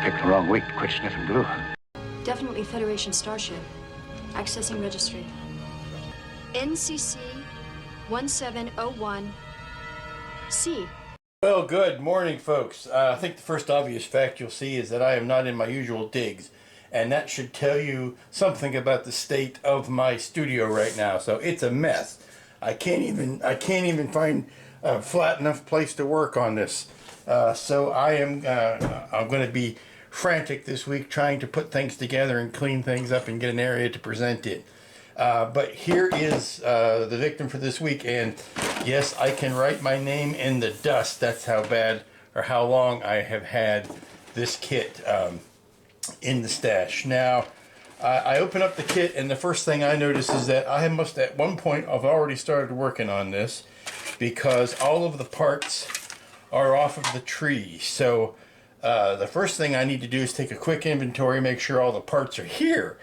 picked the wrong week to quit sniffing glue. Definitely Federation starship. Accessing registry. NCC 1701C. Well, good morning, folks. I think the first obvious fact you'll see is that I am not in my usual digs, and that should tell you something about the state of my studio right now. So it's a mess. I can't even find a flat enough place to work on this. So I'm going to be frantic this week trying to put things together and clean things up and get an area to present it. But here is the victim for this week, and yes, I can write my name in the dust. That's how bad or how long I have had this kit in the stash. Now, I open up the kit, and the first thing I notice is that I must at one point have already started working on this, because all of the parts are off of the tree. So the first thing I need to do is take a quick inventory, make sure all the parts are here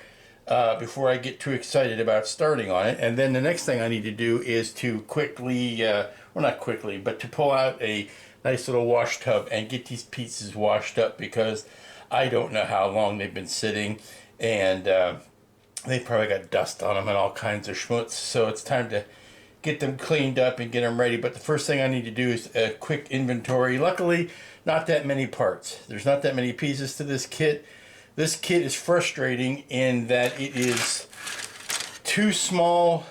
before I get too excited about starting on it. And then the next thing I need to do is to quickly, well, not quickly, but to pull out a nice little wash tub and get these pieces washed up, because I don't know how long they've been sitting, and they probably got dust on them and all kinds of schmutz. So it's time to get them cleaned up and get them ready. But the first thing I need to do is a quick inventory. Luckily, not that many parts. There's not that many pieces to this kit. This kit is frustrating in that it is too small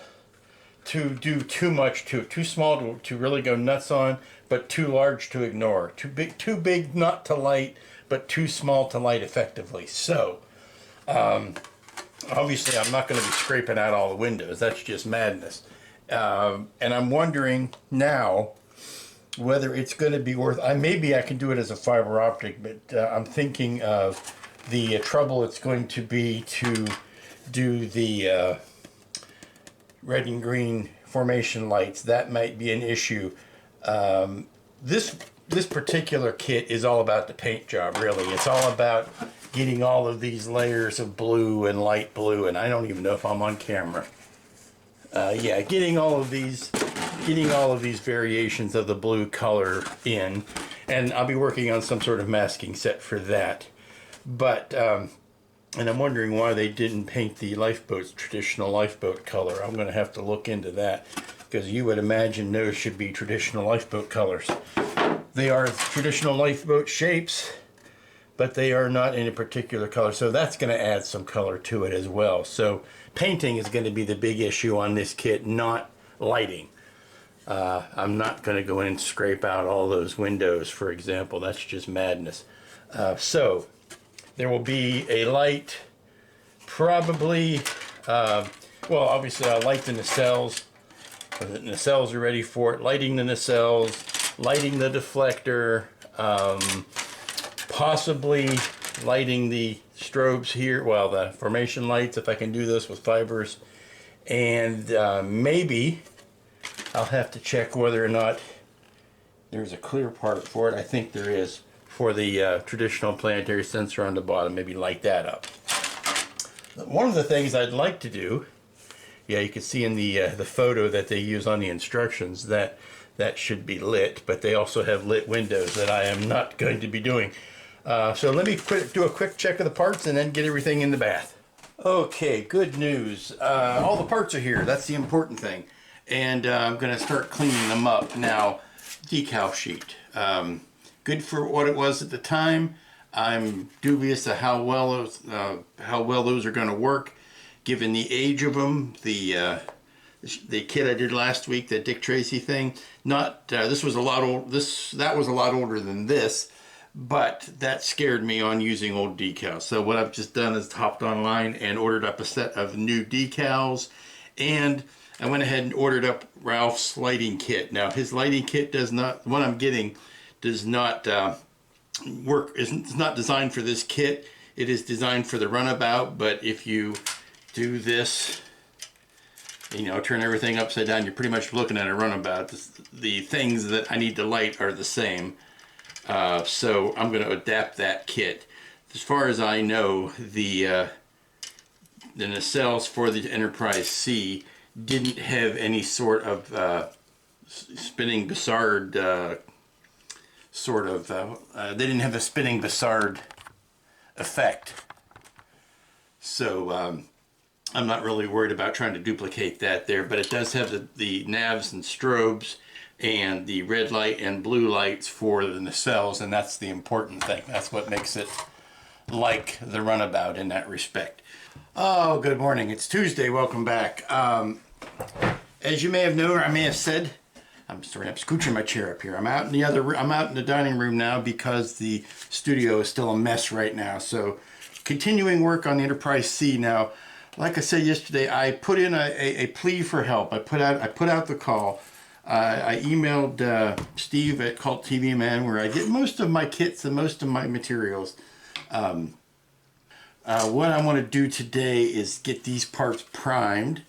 to do too much to it. Too small to really go nuts on, but too large to ignore. Too big not to light, but too small to light effectively. So, obviously I'm not going to be scraping out all the windows. That's just madness. And I'm wondering now whether it's going to be worth. Maybe I can do it as a fiber optic, but I'm thinking of the trouble it's going to be to do the red and green formation lights. That might be an issue. This particular kit is all about the paint job, really. It's all about getting all of these layers of blue and light blue, and I don't even know if I'm on camera. Yeah, getting all of these variations of the blue color in, and I'll be working on some sort of masking set for that. But and I'm wondering why they didn't paint the lifeboats traditional lifeboat color. I'm going to have to look into that, because you would imagine those should be traditional lifeboat colors. They are traditional lifeboat shapes, but they are not in a particular color. So that's going to add some color to it as well. So painting is going to be the big issue on this kit, not lighting. I'm not going to go in and scrape out all those windows, for example. That's just madness. So there will be a light, probably, well, obviously I'll light the nacelles. The nacelles are ready for it. Lighting the nacelles, lighting the deflector, possibly lighting the strobes here, well, the formation lights, if I can do this with fibers. And maybe I'll have to check whether or not there's a clear part for it. I think there is, for the traditional planetary sensor on the bottom. Maybe light that up. One of the things I'd like to do, yeah, you can see in the photo that they use on the instructions that should be lit, but they also have lit windows that I am not going to be doing. So let me do a quick check of the parts and then get everything in the bath. Okay, good news. All the parts are here. That's the important thing. And I'm going to start cleaning them up. Now, decal sheet. Good for what it was at the time. I'm dubious of how well those are going to work, given the age of them. The kit I did last week, the Dick Tracy thing. This was a lot old. That was a lot older than this, but that scared me on using old decals. So what I've just done is hopped online and ordered up a set of new decals, and I went ahead and ordered up Ralph's lighting kit. Now his lighting kit does not. The one I'm getting does not work. It's not designed for this kit. It is designed for the runabout. But if you do this, you know, turn everything upside down, you're pretty much looking at a runabout. The things that I need to light are the same. So I'm going to adapt that kit. As far as I know, the nacelles for the Enterprise C didn't have any sort of spinning Bassard they didn't have a spinning Bassard effect. So I'm not really worried about trying to duplicate that there, but it does have the navs and strobes and the red light and blue lights for the nacelles, and that's the important thing. That's what makes it like the runabout in that respect. Oh, good morning. It's Tuesday. Welcome back. As you may have known, or I may have said, I'm scooching my chair up here. I'm out in the dining room now because the studio is still a mess right now. So, continuing work on the Enterprise C now. Like I said yesterday, I put in a plea for help. I put out the call. I emailed Steve at Cult TV Man, where I get most of my kits and most of my materials. What I want to do today is get these parts primed.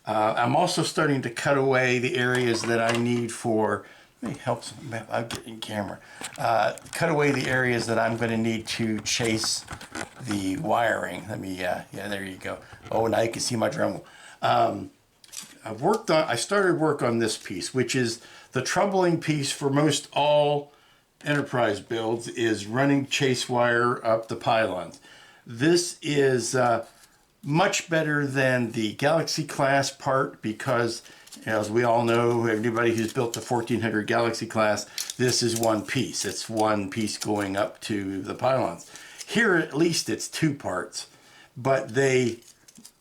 I'm also starting to cut away the areas that I need for, let me help some, I'll get in camera. Cut away the areas that I'm going to need to chase the wiring. Let me, yeah, there you go. Oh, now you can see my Dremel. I started work on this piece, which is the troubling piece for most all Enterprise builds, is running chase wire up the pylons. This is much better than the Galaxy class part because, as we all know, anybody who's built the 1400 Galaxy class, this is one piece. It's one piece going up to the pylons. Here, at least, it's two parts, but they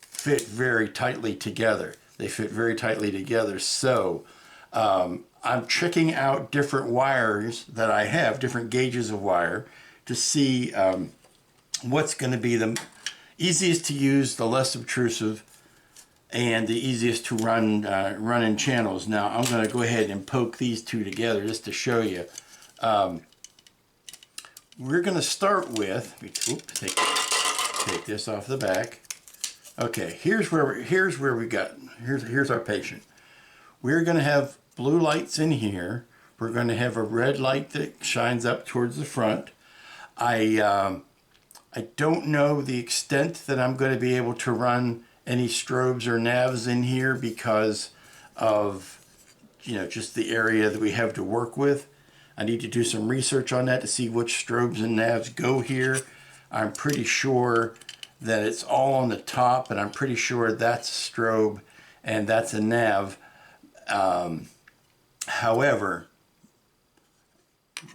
fit very tightly together. So I'm checking out different wires that I have, different gauges of wire, to see what's going to be the easiest to use, the less obtrusive, and the easiest to run in channels. Now I'm going to go ahead and poke these two together just to show you. We're going to start with, take this off the back. Okay, here's our patient. We're going to have blue lights in here. We're going to have a red light that shines up towards the front. I don't know the extent that I'm going to be able to run any strobes or navs in here because of, just the area that we have to work with. I need to do some research on that to see which strobes and navs go here. I'm pretty sure that it's all on the top, and I'm pretty sure that's a strobe and that's a nav. However,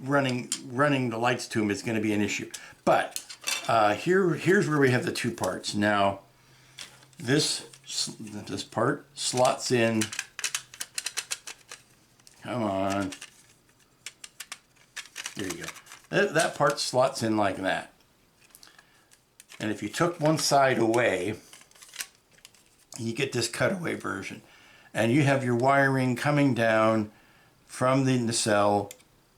running the lights to them is going to be an issue. But here's where we have the two parts. Now, this part slots in. Come on. There you go. That part slots in like that. And if you took one side away, you get this cutaway version. And you have your wiring coming down from the nacelle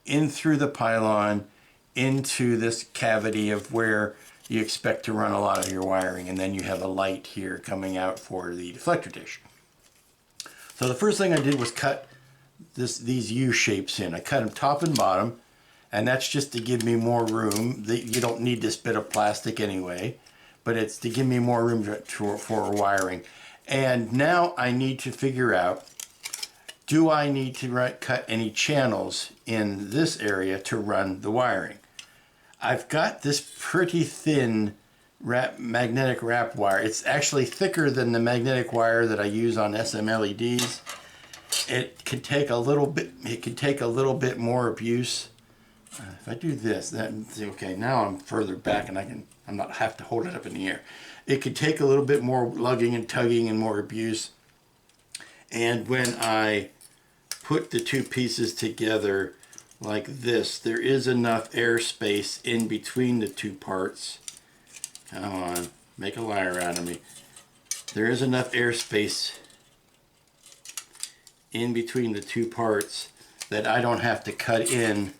in through the pylon into this cavity of where you expect to run a lot of your wiring, and then you have a light here coming out for the deflector dish. So the first thing I did was cut these U shapes in. I cut them top and bottom, and that's just to give me more room. You don't need this bit of plastic anyway, but it's to give me more room for wiring. And now I need to figure out, do I need to cut any channels in this area to run the wiring? I've got this pretty thin magnetic wrap wire. It's actually thicker than the magnetic wire that I use on SM LEDs. It can take a little bit more abuse. If I do this, okay, now I'm further back and I'm not have to hold it up in the air. It could take a little bit more lugging and tugging and more abuse. And when I put the two pieces together like this, there is enough airspace in between the two parts. Come on, make a liar out of me. There is enough airspace in between the two parts that I don't have to cut in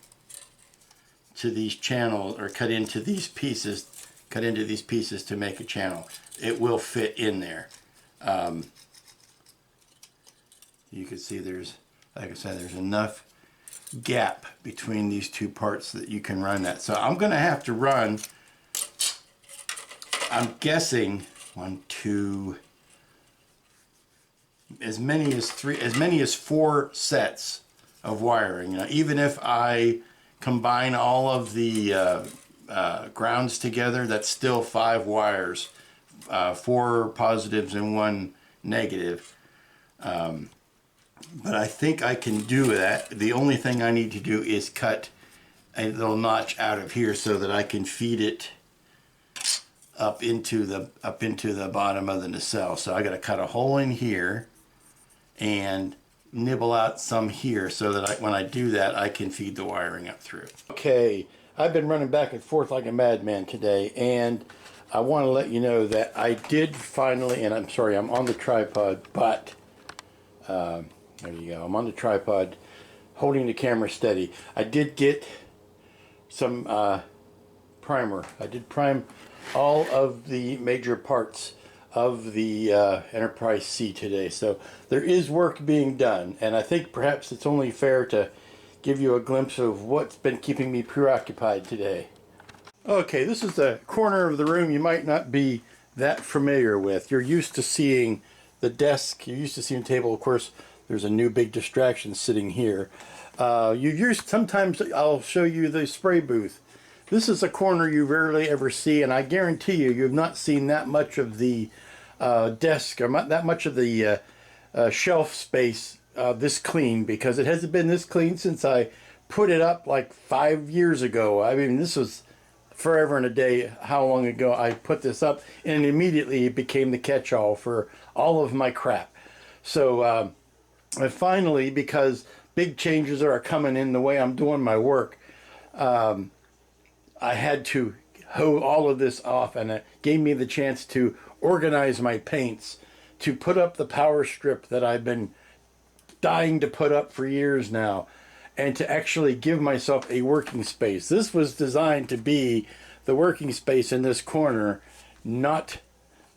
to these channels or cut into these pieces to make a channel. It will fit in there. You can see there's, like I said, there's enough gap between these two parts that you can run that. So I'm going to have to run, I'm guessing, as many as 4 sets of wiring. Even if I combine all of the grounds together, that's still 5 wires, 4 positives and 1 negative. But I think I can do that. The only thing I need to do is cut a little notch out of here so that I can feed it up into the bottom of the nacelle. So I got to cut a hole in here and nibble out some here so that when I do that, I can feed the wiring up through. Okay, I've been running back and forth like a madman today, and I want to let you know that I did finally, and I'm sorry, I'm on the tripod, but there you go, I'm on the tripod holding the camera steady. I did get some primer. I did prime all of the major parts of the Enterprise C today. So there is work being done, and I think perhaps it's only fair to give you a glimpse of what's been keeping me preoccupied today. Okay, this is a corner of the room you might not be that familiar with. You're used to seeing the desk, you're used to seeing the table. Of course, there's a new big distraction sitting here. Sometimes I'll show you the spray booth. This is a corner you rarely ever see, and I guarantee you've not seen that much of the desk, or that much of the shelf space this clean, because it hasn't been this clean since I put it up like 5 years ago. I mean, this was forever and a day how long ago I put this up, and immediately it became the catch-all for all of my crap. So finally, because big changes are coming in the way I'm doing my work, I had to hoe all of this off, and it gave me the chance to organize my paints, to put up the power strip that I've been dying to put up for years now, and to actually give myself a working space. This was designed to be the working space in this corner, not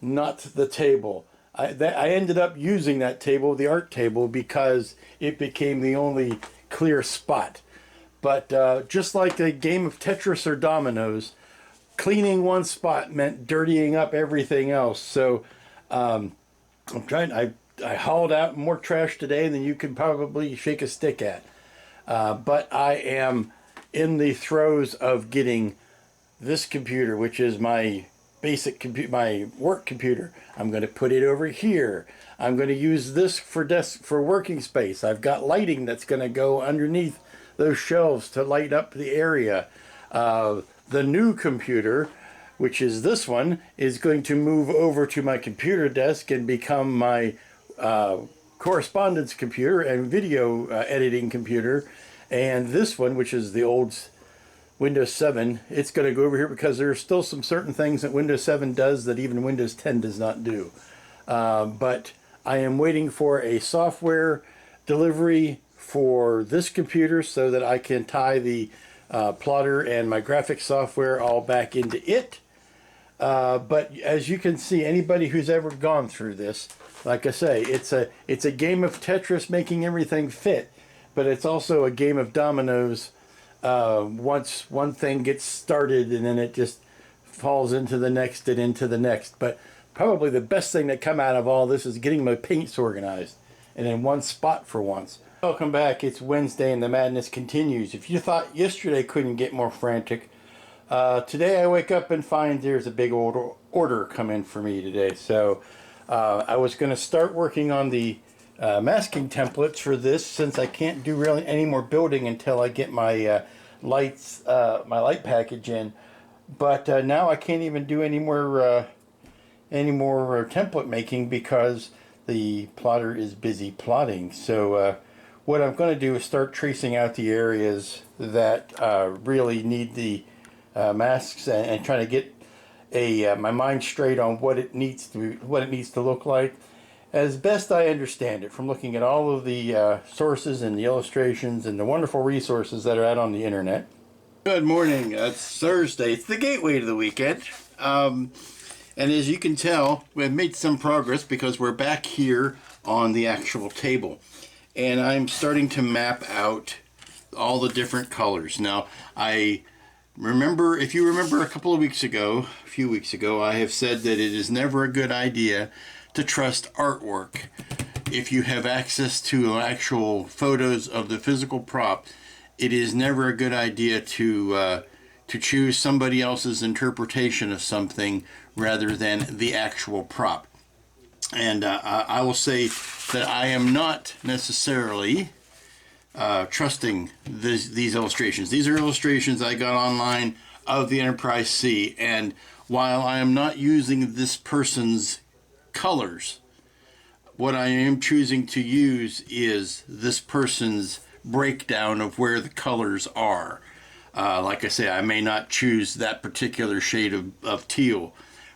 the table. I ended up using that table, the art table, because it became the only clear spot. But just like a game of Tetris or dominoes, cleaning one spot meant dirtying up everything else. So I hauled out more trash today than you can probably shake a stick at. But I am in the throes of getting this computer, which is my basic computer, my work computer. I'm going to put it over here. I'm going to use this for working space. I've got lighting that's going to go underneath those shelves to light up the area. The new computer, which is this one, is going to move over to my computer desk and become my correspondence computer and video editing computer. And this one, which is the old Windows 7, it's going to go over here because there are still some certain things that Windows 7 does that even Windows 10 does not do. But I am waiting for a software delivery for this computer so that I can tie the plotter and my graphics software all back into it. But as you can see, anybody who's ever gone through this, like I say, it's a game of Tetris making everything fit, but it's also a game of dominoes. Once one thing gets started, and then it just falls into the next and into the next. But probably the best thing that come out of all this is getting my paints organized and in one spot for once. Welcome back. It's Wednesday and the madness continues. If you thought yesterday couldn't get more frantic, today I wake up and find there's a big order come in for me today. So I was going to start working on the masking templates for this, since I can't do really any more building until I get my my light package in. But now I can't even do any more template making because the plotter is busy plotting. So what I'm going to do is start tracing out the areas that really need the masks, and trying to get my mind straight on what it needs to look like, as best I understand it from looking at all of the sources and the illustrations and the wonderful resources that are out on the internet. Good morning. It's Thursday. It's the gateway to the weekend. And as you can tell, we've made some progress because we're back here on the actual table. And I'm starting to map out all the different colors. Now, if you remember a few weeks ago, I have said that it is never a good idea to trust artwork. If you have access to actual photos of the physical prop, it is never a good idea to to choose somebody else's interpretation of something rather than the actual prop. And I will say that I am not necessarily trusting these illustrations. These are illustrations I got online of the Enterprise C, and while I am not using this person's colors, what I am choosing to use is this person's breakdown of where the colors are. Like I say, I may not choose that particular shade of teal,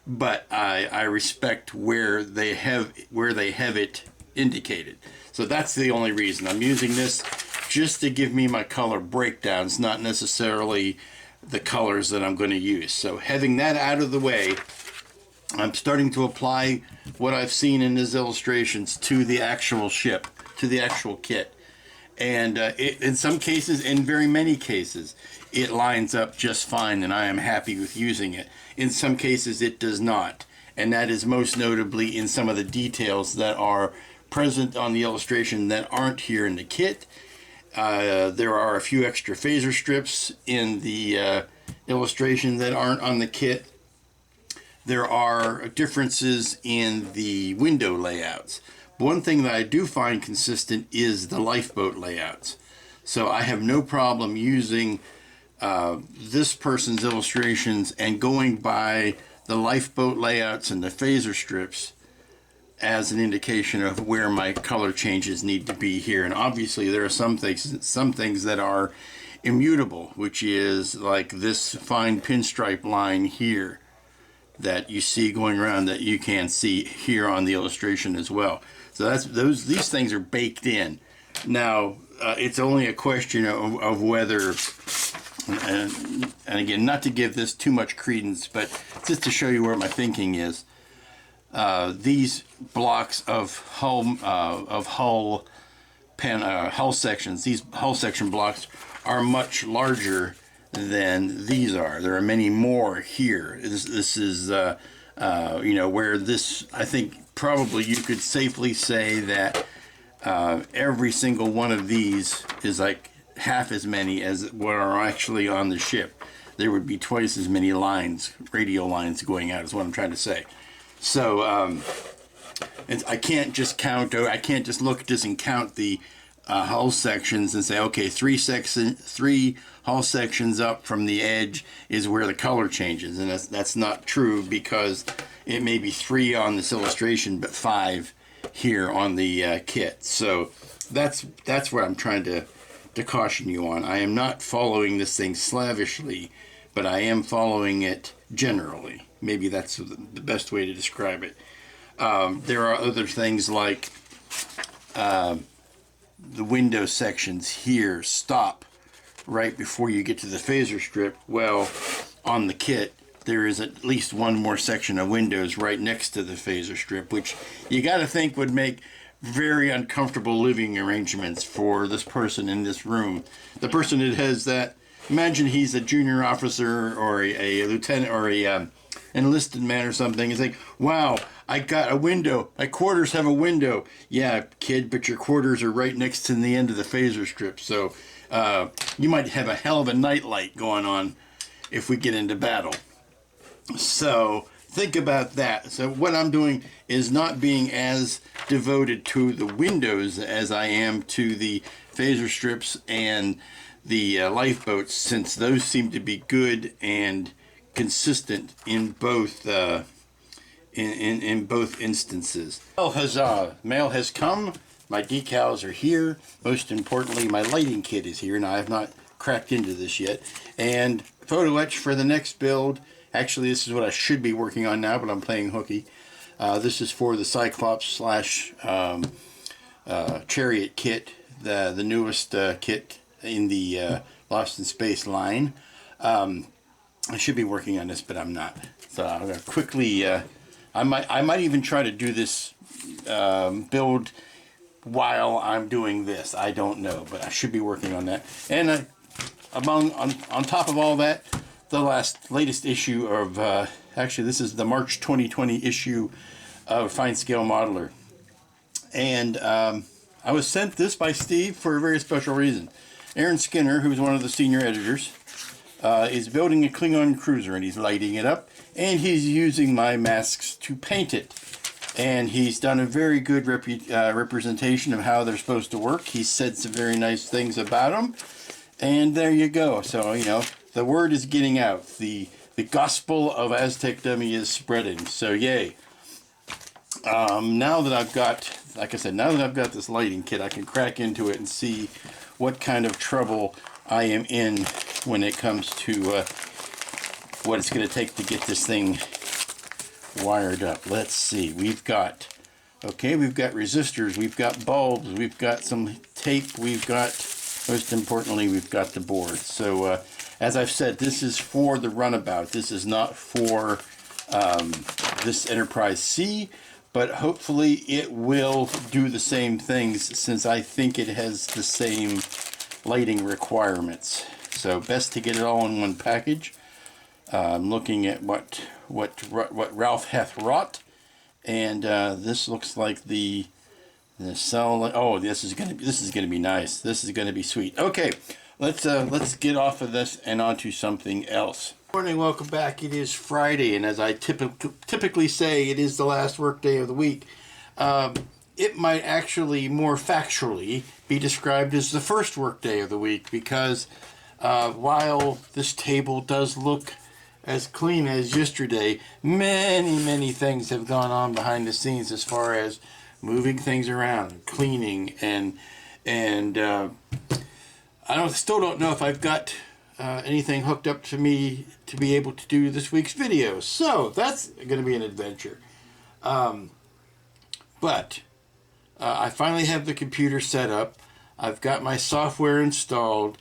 but I respect where they have it indicated. So that's the only reason I'm using this, just to give me my color breakdowns, not necessarily the colors that I'm going to use. So having that out of the way, I'm starting to apply what I've seen in these illustrations to the actual ship, to the actual kit. And in some cases, in very many cases, it lines up just fine, and I am happy with using it. In some cases, it does not. And that is most notably in some of the details that are present on the illustration that aren't here in the kit. There are a few extra phaser strips in the illustration that aren't on the kit. There are differences in the window layouts. One thing that I do find consistent is the lifeboat layouts. So I have no problem using this person's illustrations and going by the lifeboat layouts and the phaser strips as an indication of where my color changes need to be here. And obviously there are some things that are immutable, which is like this fine pinstripe line here that you see going around that you can see here on the illustration as well. So these things are baked in. Now it's only a question of whether, and again, not to give this too much credence, but just to show you where my thinking is. These blocks of hull sections, these hull section blocks are much larger than these are. There are many more here. This is you know, where this, I think probably you could safely say that every single one of these is like half as many as what are actually on the ship. There would be twice as many lines, radial lines going out, is what I'm trying to say. So I can't just count, or I can't just look at this and count the hull sections and say, okay, three hull sections up from the edge is where the color changes. And that's not true, because it may be 3 on this illustration, but 5 here on the kit. So that's where I'm trying to caution you on. I am not following this thing slavishly, but I am following it generally. Maybe that's the best way to describe it. There are other things like the window sections here stop right before you get to the phaser strip. Well, on the kit, there is at least one more section of windows right next to the phaser strip, which you got to think would make very uncomfortable living arrangements for this person in this room. The person that has that, imagine he's a junior officer or a lieutenant or a enlisted man or something. It's like, wow, I got a window. My quarters have a window. Yeah, kid, but your quarters are right next to the end of the phaser strip. So you might have a hell of a nightlight going on if we get into battle. So think about that. So what I'm doing is not being as devoted to the windows as I am to the phaser strips and the lifeboats, since those seem to be good and consistent in both in both instances. Well, huzzah! Mail has come. My decals are here. Most importantly, my lighting kit is here. Now, I have not cracked into this yet. And photo etch for the next build. Actually, this is what I should be working on now, but I'm playing hooky. This is for the Cyclops / Chariot kit, the newest kit in the Lost in Space line. I should be working on this, but I'm not. So I'm gonna quickly. I might even try to do this build while I'm doing this. I don't know, but I should be working on that. And on top of all that, the latest issue of actually this is the March 2020 issue of Fine Scale Modeler, and I was sent this by Steve for a very special reason. Aaron Skinner, who's one of the senior editors, is building a Klingon cruiser, and he's lighting it up, and he's using my masks to paint it. And he's done a very good representation of how they're supposed to work. He said some very nice things about them, and there you go. So, you know, the word is getting out. The gospel of Aztek Dummy is spreading. So, yay. Now that I've got, like I said, now that I've got this lighting kit, I can crack into it and see what kind of trouble I am in when it comes to what it's going to take to get this thing wired up. Let's see. We've got resistors, we've got bulbs, we've got some tape, we've got, most importantly, we've got the board. So as I've said, this is for the runabout. This is not for this Enterprise C, but hopefully it will do the same things, since I think it has the same lighting requirements. So best to get it all in one package. I'm looking at what Ralph hath wrought, and this looks like the cell. Oh, this is gonna be nice. This is gonna be sweet. Okay, let's get off of this and onto something else. Good morning, welcome back. It is Friday, and as I typically say, it is the last work day of the week. It might actually more factually be described as the first work day of the week, because while this table does look as clean as yesterday, many things have gone on behind the scenes as far as moving things around, cleaning, and I still don't know if I've got anything hooked up to me to be able to do this week's video. So that's going to be an adventure. But I finally have the computer set up. I've got my software installed.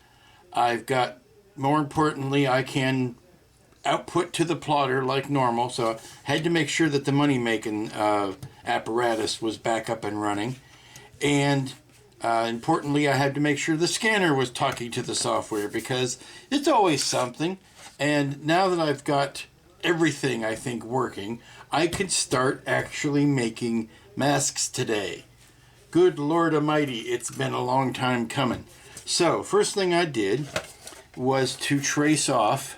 I've got, more importantly, I can output to the plotter like normal. So I had to make sure that the money-making apparatus was back up and running. And importantly, I had to make sure the scanner was talking to the software, because it's always something. And now that I've got everything, I think, working, I could start actually making masks today. Good Lord Almighty, it's been a long time coming. So, first thing I did was to trace off.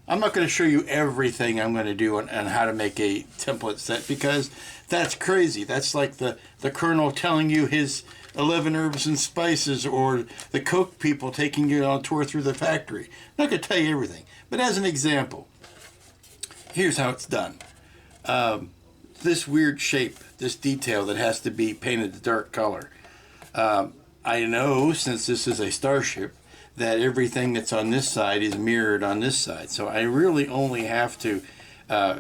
I'm not going to show you everything I'm going to do on how to make a template set, because that's crazy. That's like the Colonel telling you his 11 herbs and spices, or the Coke people taking you on a tour through the factory. I'm not going to tell you everything, but as an example, here's how it's done. This weird shape, this detail that has to be painted a dark color. I know, since this is a starship, that everything that's on this side is mirrored on this side. So I really only have to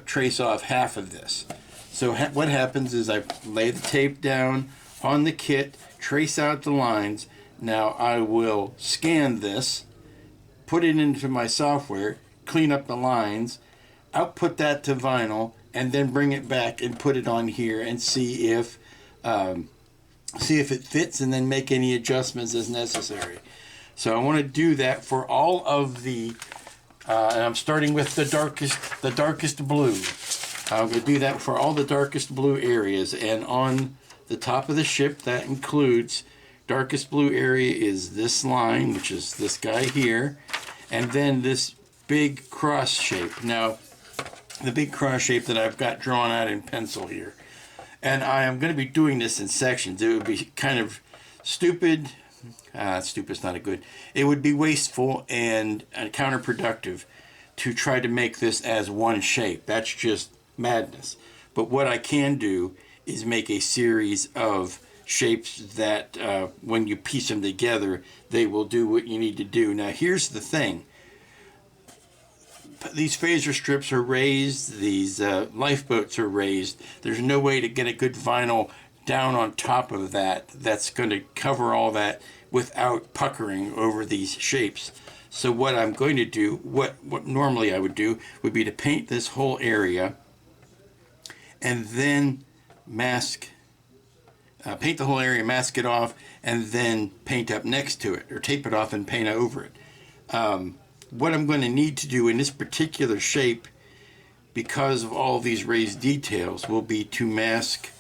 trace off half of this. So what happens is I lay the tape down on the kit, trace out the lines. Now I will scan this, put it into my software, clean up the lines, output that to vinyl, and then bring it back and put it on here and see if it fits, and then make any adjustments as necessary. So I want to do that for all of the, and I'm starting with the darkest blue. I'm going to do that for all the darkest blue areas, and on the top of the ship, that includes, darkest blue area is this line, which is this guy here, and then this big cross shape. Now, the big cross shape that I've got drawn out in pencil here. And I am going to be doing this in sections. It would be kind of stupid. Stupid's not a good. It would be wasteful and counterproductive to try to make this as one shape. That's just madness. But what I can do is make a series of shapes that when you piece them together, they will do what you need to do. Now, here's the thing. These phaser strips are raised, these lifeboats are raised. There's no way to get a good vinyl down on top of that that's going to cover all that without puckering over these shapes. So what I'm going to do, what normally I would do, would be to paint this whole area and then mask, paint the whole area, mask it off, and then paint up next to it, or tape it off and paint over it. What I'm going to need to do in this particular shape, because of all these raised details, will be to mask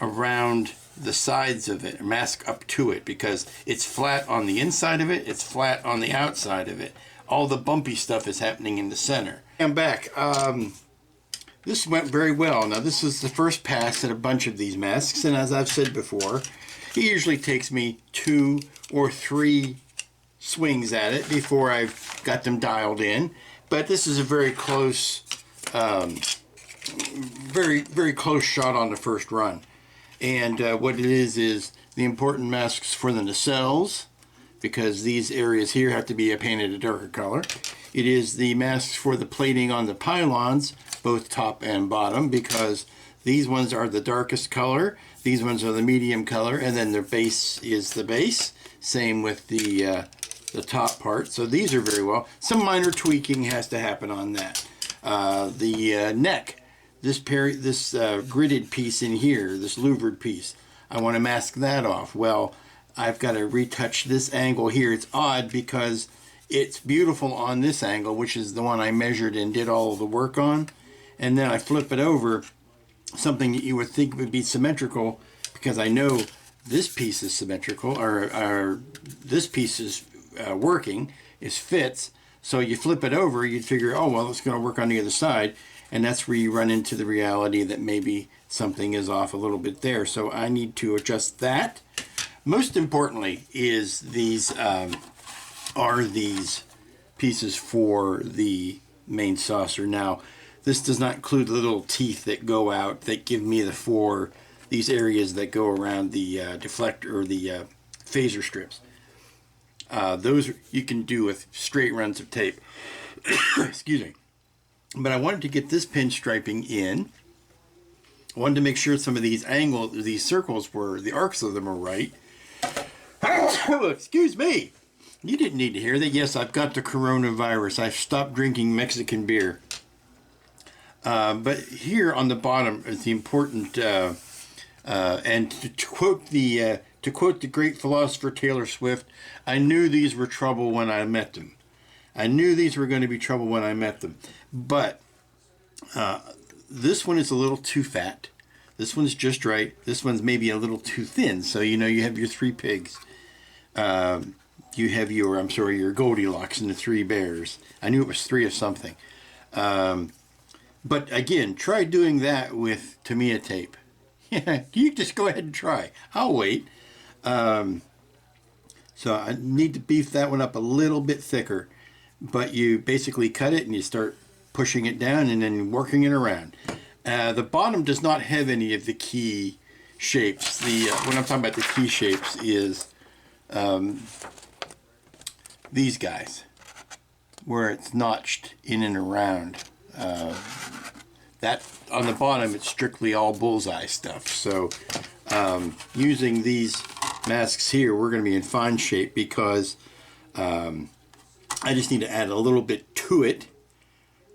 around the sides of it, mask up to it, because it's flat on the inside of it, it's flat on the outside of it. all the bumpy stuff is happening in the center. I'm back. This went very well. Now this is the first pass at a bunch of these masks, and as I've said before, it usually takes me 2 or 3 swings at it before I've got them dialed in. But this is a very close, very close shot on the first run. And what it is the important masks for the nacelles, because these areas here have to be painted a darker color. It is the masks for the plating on the pylons, both top and bottom, because these ones are the darkest color, these ones are the medium color, and then the base is the base. Same with the top part. So these are very well. Some minor tweaking has to happen on that. The neck, this gridded piece in here, this louvered piece, I want to mask that off. Well, I've got to retouch this angle here. It's odd because it's beautiful on this angle, which is the one I measured and did all of the work on. And then I flip it over, something that you would think would be symmetrical, because I know this piece is symmetrical, or this piece is working, is fits. So you flip it over, you'd figure, oh, well, it's going to work on the other side. And that's where you run into the reality that maybe something is off a little bit there. So I need to adjust that. Most importantly is these pieces for the main saucer. Now, this does not include the little teeth that go out that give me these areas that go around the deflector or the phaser strips. Those you can do with straight runs of tape. Excuse me. But I wanted to get this pinstriping in. I wanted to make sure some of these circles the arcs of them are right. Excuse me. You didn't need to hear that. Yes, I've got the coronavirus. I've stopped drinking Mexican beer. But here on the bottom is the important, and to quote the great philosopher Taylor Swift, I knew these were trouble when I met them. I knew these were going to be trouble when I met them. But this one is a little too fat. This one's just right. This one's maybe a little too thin. So, you have your 3 pigs. You have your Goldilocks and the 3 bears. I knew it was 3 of something. But again, try doing that with Tamiya tape. Yeah, you just go ahead and try. I'll wait. So I need to beef that one up a little bit thicker. But you basically cut it and you start pushing it down and then working it around. The bottom does not have any of the key shapes. When I'm talking about the key shapes is these guys, where it's notched in and around. That on the bottom, it's strictly all bullseye stuff. So using these masks here, we're going to be in fine shape because I just need to add a little bit to it.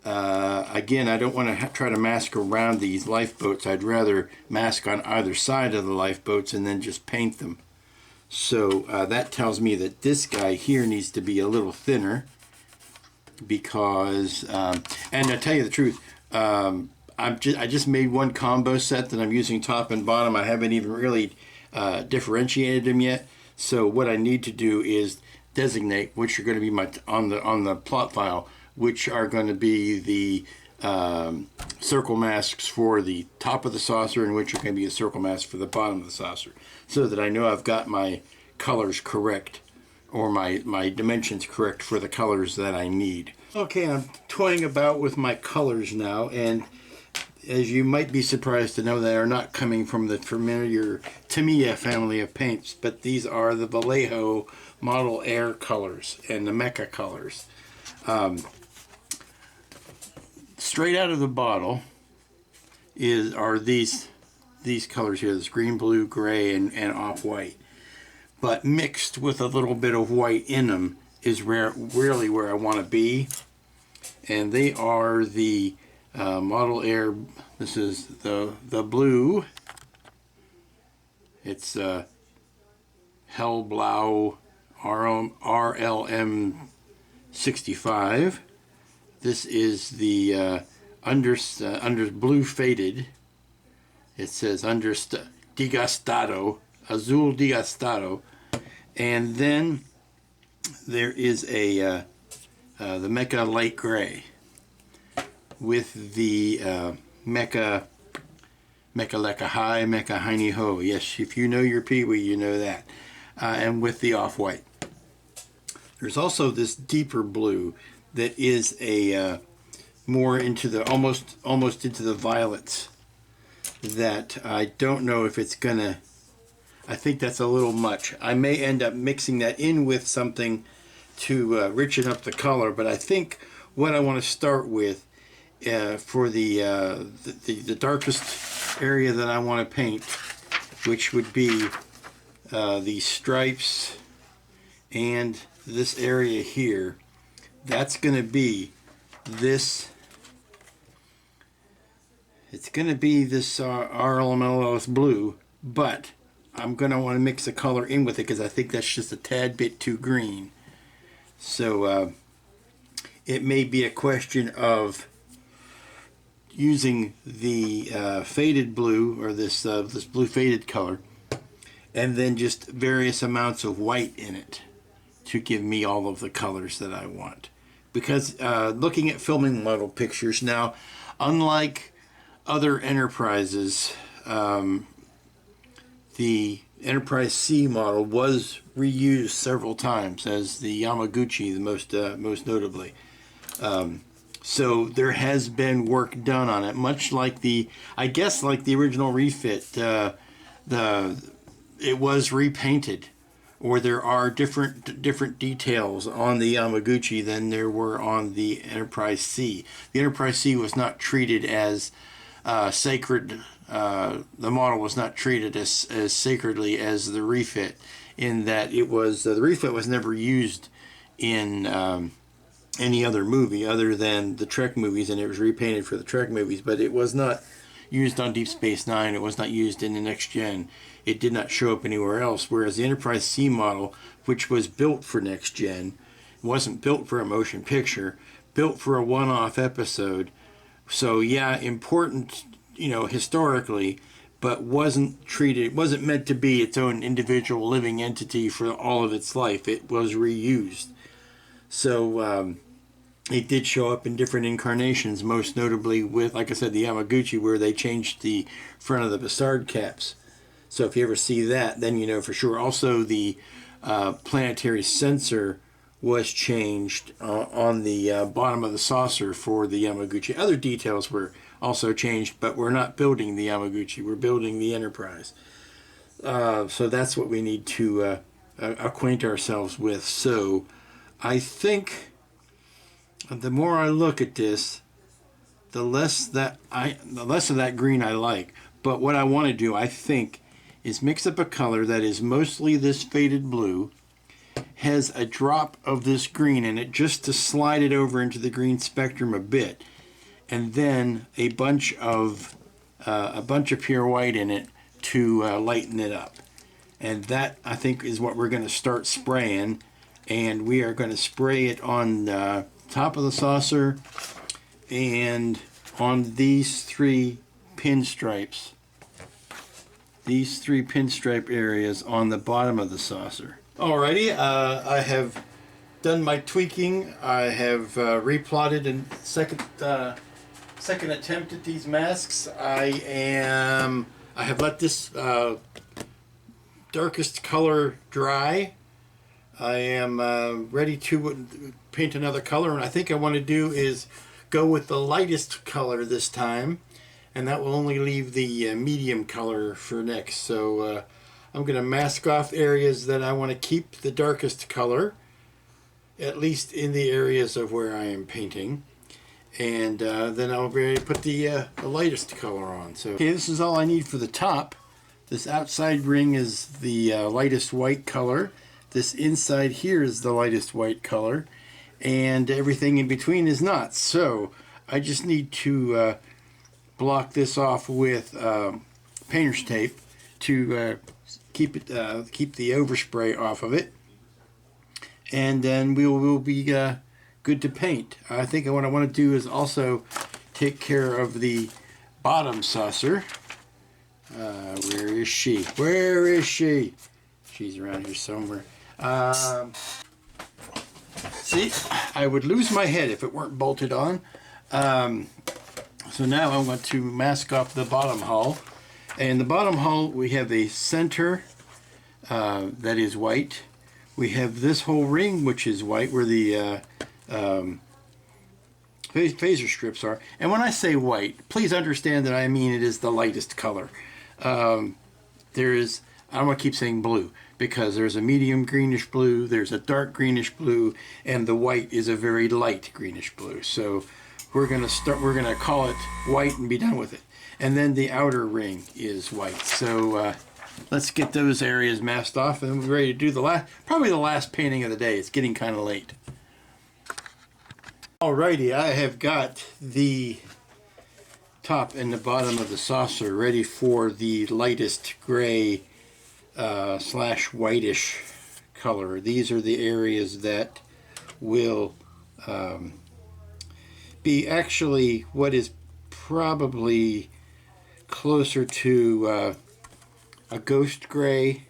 Again, I don't want to try to mask around these lifeboats. I'd rather mask on either side of the lifeboats and then just paint them. So that tells me that this guy here needs to be a little thinner because, and to tell you the truth, I just made one combo set that I'm using top and bottom. I haven't even really differentiated them yet. So what I need to do is designate which are going to be on the plot file, which are going to be the circle masks for the top of the saucer and which are going to be a circle mask for the bottom of the saucer, so that I know I've got my colors correct or my dimensions correct for the colors that I need. Okay, I'm toying about with my colors now, and as you might be surprised to know, they are not coming from the familiar Tamiya family of paints, but these are the Vallejo Model Air colors and the Mecha colors. Straight out of the bottle are these colors here, this green, blue, gray, and off-white. But mixed with a little bit of white in them is really where I want to be. And they are the Model Air. This is the blue. It's Hellblau RLM 65. This is the under blue faded. It says Digastado, Azul Digastado. And then there is a the Mecha Light Gray with the Mecha Leka High, Mecha Heiny Ho. Yes, if you know your Pee-wee, you know that. And with the off-white. There's also this deeper blue that is a more into the almost into the violets, that I don't know if it's gonna, I think that's a little much. I may end up mixing that in with something to richen up the color, but I think what I want to start with for the darkest area that I want to paint, which would be the stripes and this area here, that's going to be this. It's going to be this RLMLS blue, but I'm going to want to mix the color in with it because I think that's just a tad bit too green. So it may be a question of using the faded blue, or this blue faded color, and then just various amounts of white in it to give me all of the colors that I want. Because looking at filming model pictures now, unlike other Enterprises, the Enterprise C model was reused several times, as the Yamaguchi, the most notably. So there has been work done on it, much like I guess like the original refit. It was repainted, or there are different details on the Yamaguchi than there were on the Enterprise C. The Enterprise C was not treated as sacred. The model was not treated as sacredly as the refit, in that it was the refit was never used in any other movie other than the Trek movies, and it was repainted for the Trek movies, but it was not used on Deep Space Nine. It was not used in the Next Gen. It did not show up anywhere else, whereas the Enterprise C model, which was built for Next Gen, wasn't built for a motion picture, built for a one-off episode. So yeah, important, historically, but wasn't meant to be its own individual living entity for all of its life. It was reused. So it did show up in different incarnations, most notably with, like I said, the Yamaguchi, where they changed the front of the Bassard caps. So if you ever see that, then you know for sure. Also, the planetary sensor was changed on the bottom of the saucer for the Yamaguchi. Other details were also changed, but we're not building the Yamaguchi. We're building the Enterprise. So that's what we need to acquaint ourselves with. So I think the more I look at this, the less of that green I like. But what I want to do, I think, is mix up a color that is mostly this faded blue, has a drop of this green in it just to slide it over into the green spectrum a bit, and then a bunch of pure white in it to lighten it up. And that, I think, is what we're going to start spraying. And we are going to spray it on the top of the saucer and on these three pinstripes. These three pinstripe areas on the bottom of the saucer. Alrighty, I have done my tweaking. I have replotted a second attempt at these masks. I have let this darkest color dry. I am ready to paint another color, and I think I want to do is go with the lightest color this time, and that will only leave the medium color for next. So I'm going to mask off areas that I want to keep the darkest color, at least in the areas of where I am painting, and then I'll be ready to put the lightest color on. So okay, this is all I need for the top. This outside ring is the lightest white color. This inside here is the lightest white color, and everything in between is not. So I just need to block this off with painter's tape to keep the overspray off of it, and then we will be good to paint. I think what I want to do is also take care of the bottom saucer. Where is she? Where is she? She's around here somewhere. See, I would lose my head if it weren't bolted on. So now I'm going to mask off the bottom hull. And the bottom hull, we have a center that is white. We have this whole ring, which is white, where the phaser strips are. And when I say white, please understand that I mean it is the lightest color. There is, I don't want to keep saying blue, because there's a medium greenish blue, there's a dark greenish blue, and the white is a very light greenish blue. So we're going to call it white and be done with it. And then the outer ring is white. So let's get those areas masked off, and we're ready to do probably the last painting of the day. It's getting kind of late. Alrighty, I have got the top and the bottom of the saucer ready for the lightest gray slash whitish color. These are the areas that will be actually what is probably closer to a ghost gray,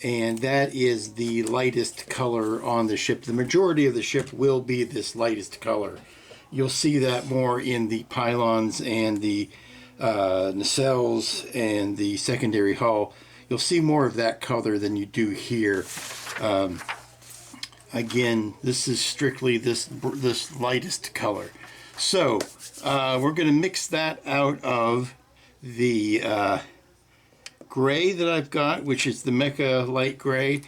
and that is the lightest color on the ship. The majority of the ship will be this lightest color. You'll see that more in the pylons and the nacelles and the secondary hull. You'll see more of that color than you do here. Again, this is strictly this lightest color. So we're going to mix that out of the gray that I've got, which is the Mecha light gray,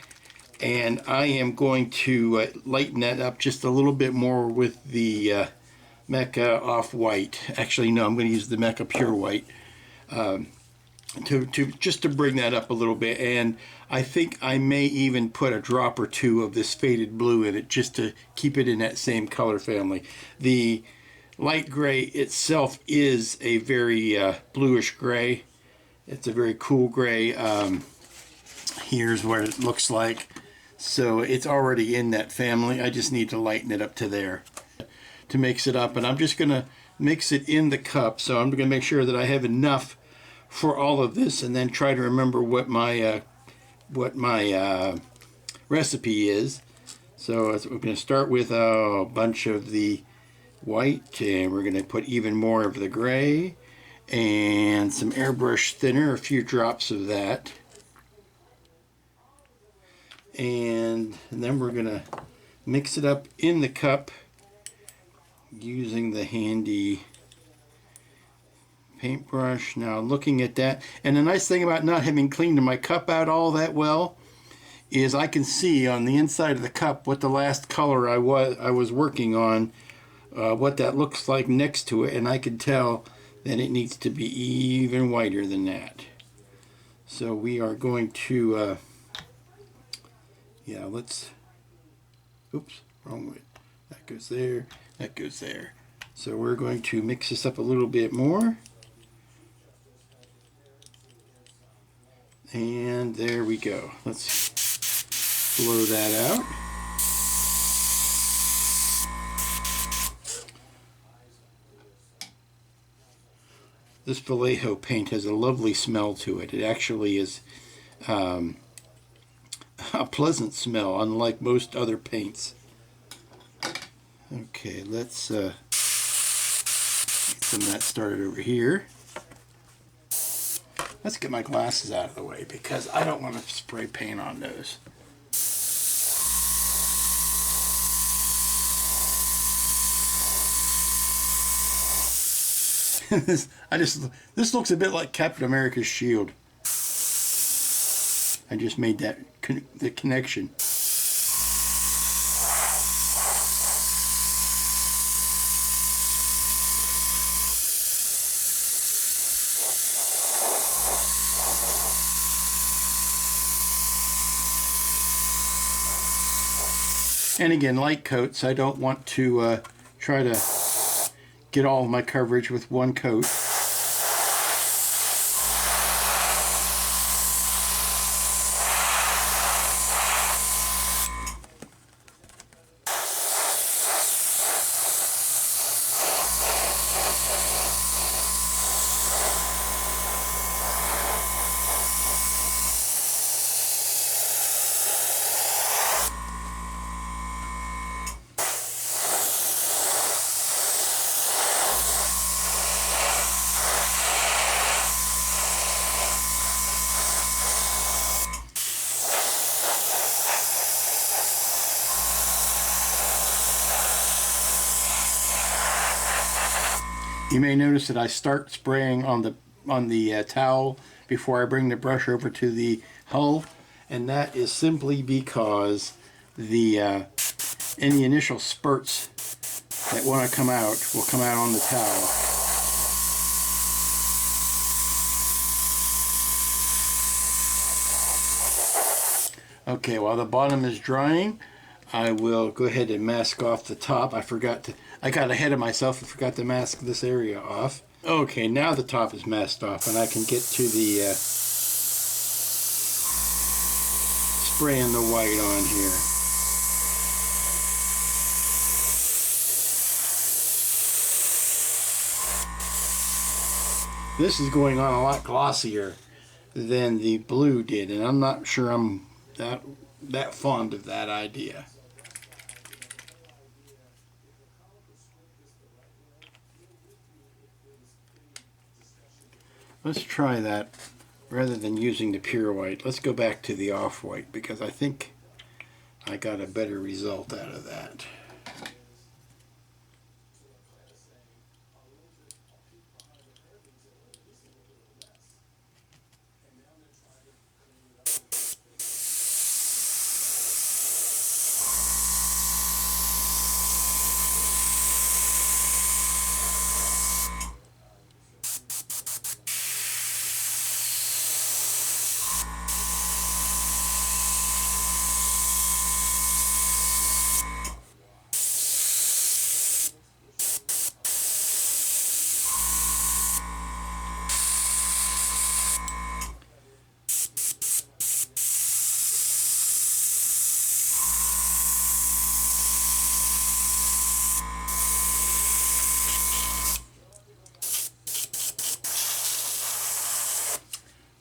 and I am going to lighten that up just a little bit more with the Mecha off-white. Actually, no, I'm going to use the Mecha pure white just to bring that up a little bit. And I think I may even put a drop or two of this faded blue in it just to keep it in that same color family. The light gray itself is a very bluish gray. It's a very cool gray. Here's what it looks like. So it's already in that family. I just need to lighten it up to there to mix it up. And I'm just going to mix it in the cup. So I'm going to make sure that I have enough for all of this, and then try to remember what my recipe is. So we're going to start with a bunch of the white, and we're going to put even more of the gray, and some airbrush thinner, a few drops of that. And then we're going to mix it up in the cup using the handy paintbrush. Now looking at that, and the nice thing about not having cleaned my cup out all that well is I can see on the inside of the cup what the last color I was working on, what that looks like next to it, and I can tell that it needs to be even whiter than that. So we are going to yeah, let's, oops, wrong way. That goes there, that goes there. So we're going to mix this up a little bit more. And there we go. Let's blow that out. This Vallejo paint has a lovely smell to it. It actually is a pleasant smell, unlike most other paints. Okay, let's get some of that started over here. Let's get my glasses out of the way because I don't want to spray paint on those. This looks a bit like Captain America's shield. I just made the connection. And again, light coats. I don't want to try to get all of my coverage with one coat. You may notice that I start spraying on the towel before I bring the brush over to the hull, and that is simply because the any initial spurts that want to come out will come out on the towel. Okay, while the bottom is drying, I will go ahead and mask off the top. I got ahead of myself and forgot to mask this area off. Okay, now the top is masked off and I can get to the spraying the white on here. This is going on a lot glossier than the blue did, and I'm not sure I'm that fond of that idea. Let's try that rather than using the pure white. Let's go back to the off-white because I think I got a better result out of that.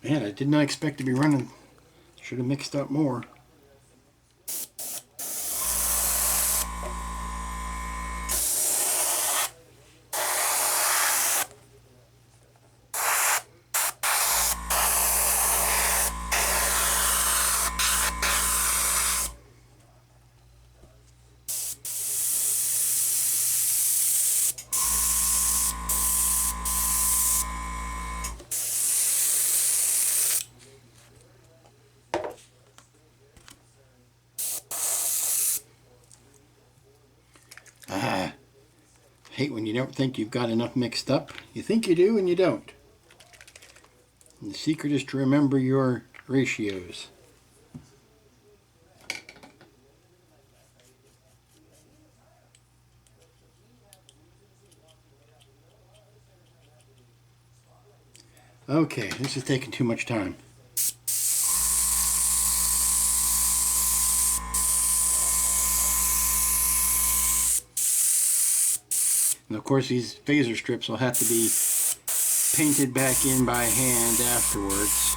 Man, I did not expect to be running. Should have mixed up more. Hate when you don't think you've got enough mixed up. You think you do and you don't. And the secret is to remember your ratios. Okay, this is taking too much time. And of course these phaser strips will have to be painted back in by hand afterwards.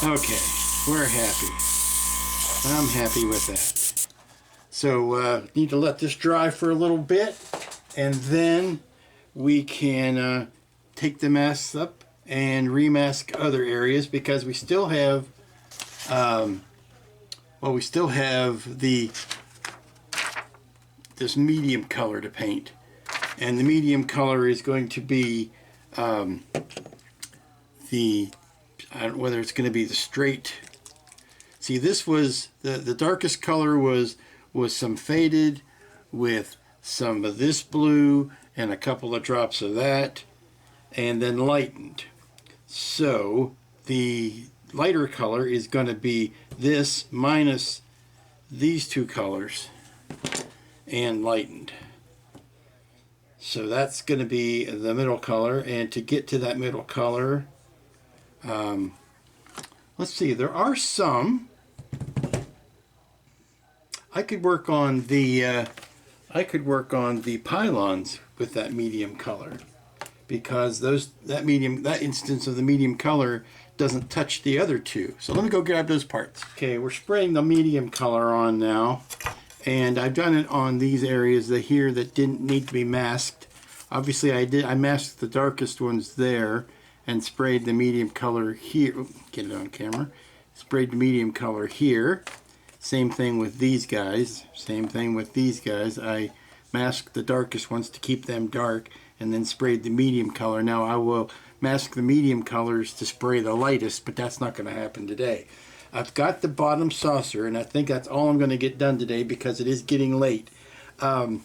Okay, we're happy. I'm happy with that. So need to let this dry for a little bit, and then we can take the masks up and remask other areas, because we still have we still have this medium color to paint, and the medium color is going to be I don't know whether it's going to be the straight. See, this was the darkest color was some faded with some of this blue and a couple of drops of that, and then lightened. So the lighter color is going to be this minus these two colors and lightened. So that's going to be the middle color, and to get to that middle color, let's see, there are some. I could work on the pylons with that medium color, because that instance of the medium color doesn't touch the other two. So let me go grab those parts. Okay, we're spraying the medium color on now, and I've done it on these areas here that didn't need to be masked. Obviously I masked the darkest ones there and sprayed the medium color here. Get it on camera. Sprayed the medium color here, Same thing with these guys. Same thing with these guys. I masked the darkest ones to keep them dark and then sprayed the medium color. Now I will mask the medium colors to spray the lightest, but that's not going to happen today. I've got the bottom saucer, and I think that's all I'm going to get done today because it is getting late. I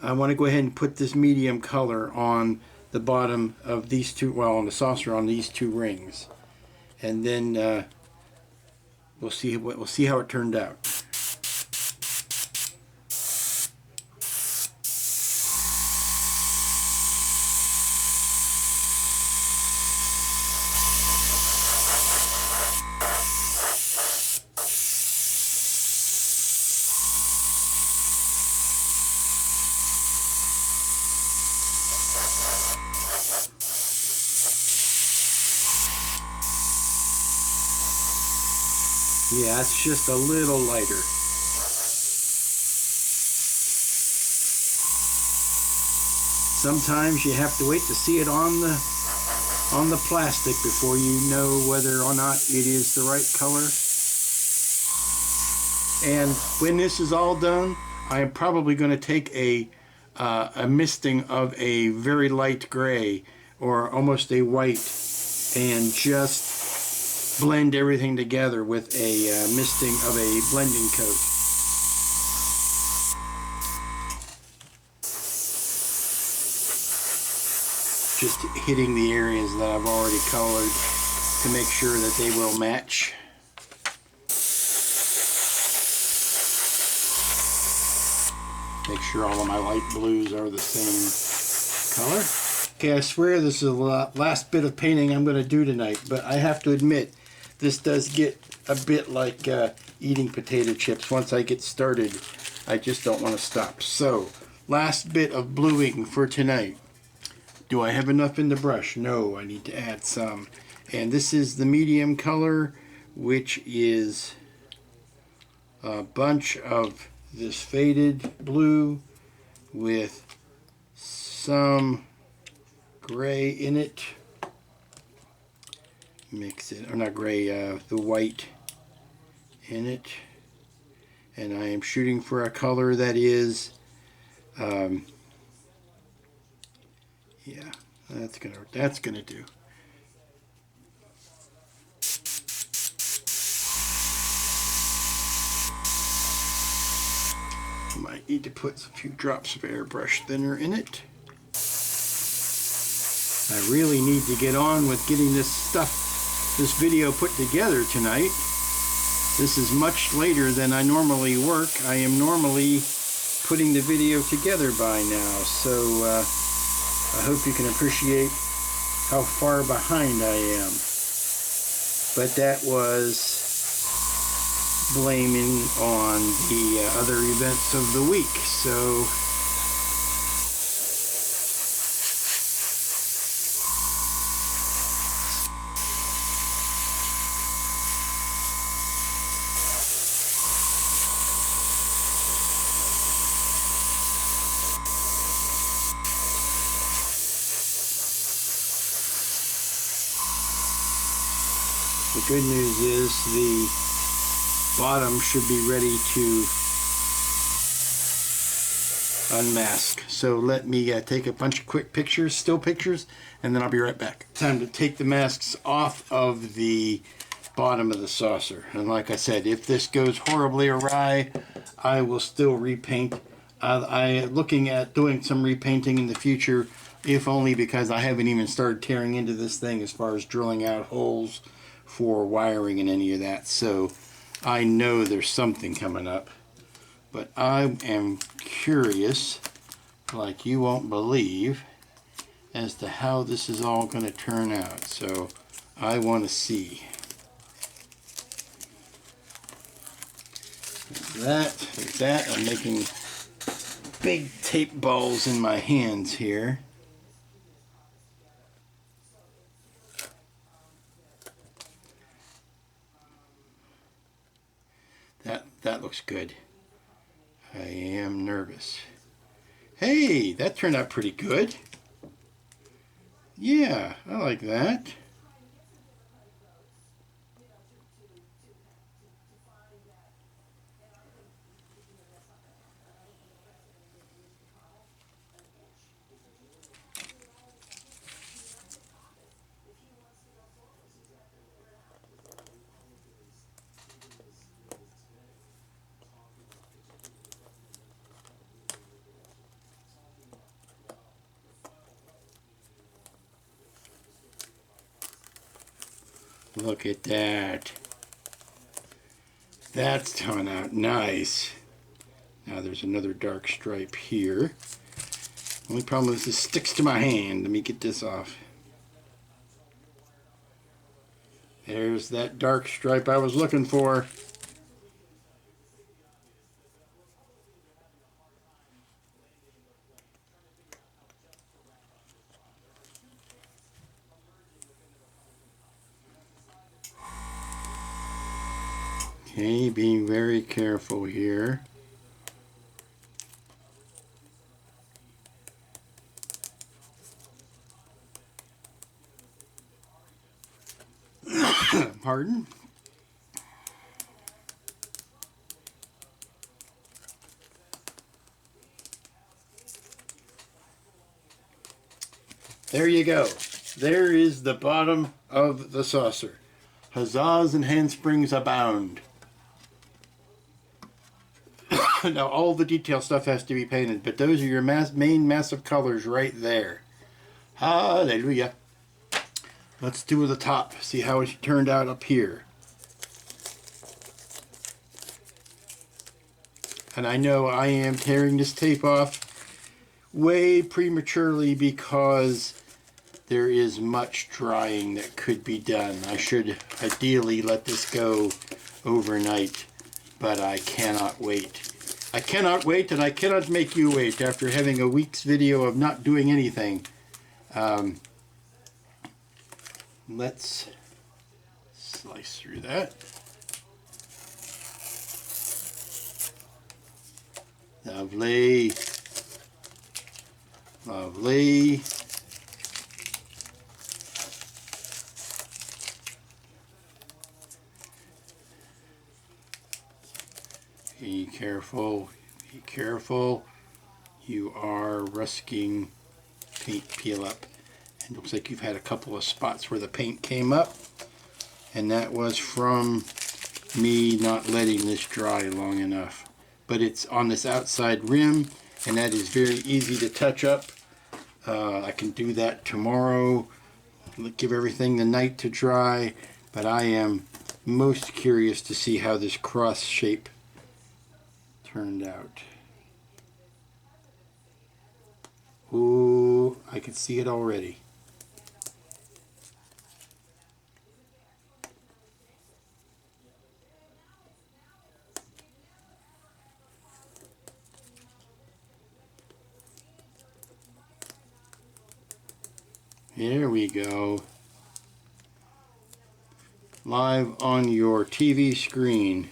want to go ahead and put this medium color on the bottom of these two, well, on the saucer on these two rings. And then we'll see how it turned out. Yeah, it's just a little lighter. Sometimes you have to wait to see it on the plastic before you know whether or not it is the right color. And when this is all done, I am probably going to take a misting of a very light gray or almost a white and just blend everything together with a misting of a blending coat. Just hitting the areas that I've already colored to make sure that they will match. Make sure all of my light blues are the same color. Okay, I swear this is the last bit of painting I'm going to do tonight, but I have to admit, this does get a bit like eating potato chips. Once I get started, I just don't want to stop. So, last bit of bluing for tonight. Do I have enough in the brush? No, I need to add some. And this is the medium color, which is a bunch of this faded blue with some gray in it. Mix it, or not gray, the white in it. And I am shooting for a color that is, yeah, that's gonna do. Might need to put a few drops of airbrush thinner in it. I really need to get on with getting this video put together tonight. This is much later than I normally work. I am normally putting the video together by now, so I hope you can appreciate how far behind I am. But that was blaming on the other events of the week, so the good news is the bottom should be ready to unmask. So let me take a bunch of quick pictures, still pictures, and then I'll be right back. Time to take the masks off of the bottom of the saucer. And like I said, if this goes horribly awry, I will still repaint. I'm looking at doing some repainting in the future, if only because I haven't even started tearing into this thing as far as drilling out holes for wiring and any of that. So I know there's something coming up, but I am curious, like you won't believe, as to how this is all going to turn out. So I want to see. There's that. I'm making big tape balls in my hands here. That looks good. I am nervous. Hey, that turned out pretty good. Yeah, I like that. Look at that. That's coming out nice. Now there's another dark stripe here. Only problem is this sticks to my hand. Let me get this off. There's that dark stripe I was looking for. Okay, being very careful here. Pardon? There you go. There is the bottom of the saucer. Huzzas and handsprings abound. Now all the detail stuff has to be painted, but those are your main massive colors right there. Hallelujah. Let's do the top, see how it turned out up here. And I know I am tearing this tape off way prematurely because there is much drying that could be done. I should ideally let this go overnight, but I cannot wait. I cannot wait, and I cannot make you wait after having a week's video of not doing anything. Let's slice through that. Lovely. Lovely. Be careful. Be careful. You are risking paint peel up. It looks like you've had a couple of spots where the paint came up, and that was from me not letting this dry long enough. But it's on this outside rim, and that is very easy to touch up. I can do that tomorrow, give everything the night to dry, but I am most curious to see how this cross shape turned out. Ooh, I can see it already. There we go. Live on your TV screen.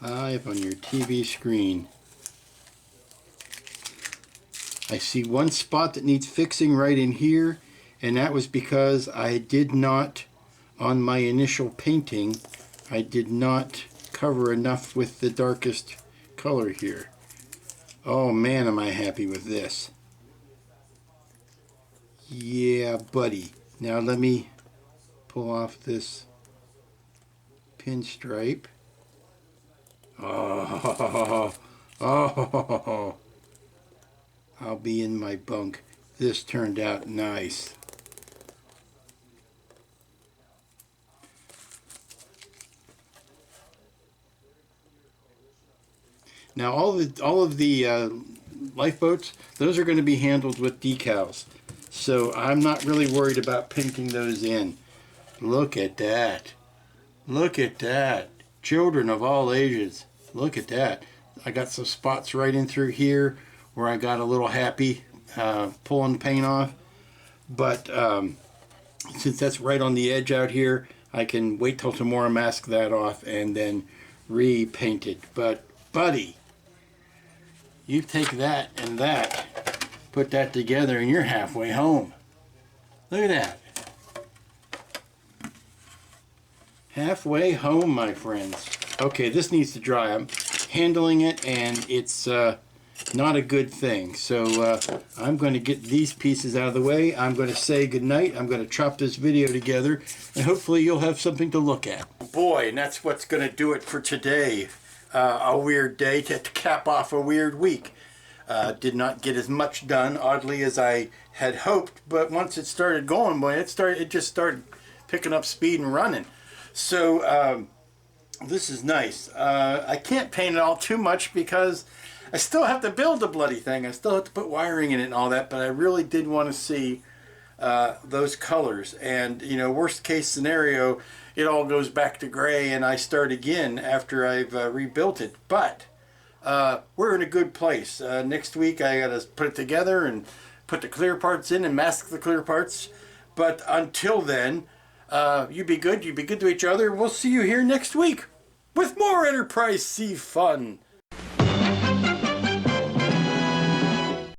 Live on your TV screen. I see one spot that needs fixing right in here, and that was because I did not, on my initial painting, I did not cover enough with the darkest color here. Oh man, am I happy with this. Yeah, buddy. Now let me pull off this pinstripe. Oh, oh, I'll be in my bunk. This turned out nice. Now all of the lifeboats, those are going to be handled with decals. So I'm not really worried about painting those in. Look at that. Look at that. Children of all ages. Look at that. I got some spots right in through here where I got a little happy pulling the paint off. But since that's right on the edge out here, I can wait till tomorrow, mask that off, and then repaint it. But buddy, you take that and that, put that together, and you're halfway home. Look at that. Halfway home, my friends. Okay, this needs to dry. I'm handling it, and it's not a good thing. So I'm going to get these pieces out of the way. I'm going to say goodnight. I'm going to chop this video together, and hopefully you'll have something to look at. Boy, and that's what's going to do it for today. a weird day to cap off a weird week. Did not get as much done, oddly, as I had hoped, but once it started going, boy, it just started picking up speed and running. So this is nice. I can't paint it all too much because I still have to build the bloody thing. I still have to put wiring in it and all that, but I really did want to see those colors. And, you know, worst case scenario, it all goes back to gray and I start again after I've rebuilt it. But we're in a good place. Next week I got to put it together and put the clear parts in and mask the clear parts. But until then, you be good to each other. We'll see you here next week with more Enterprise Sea fun.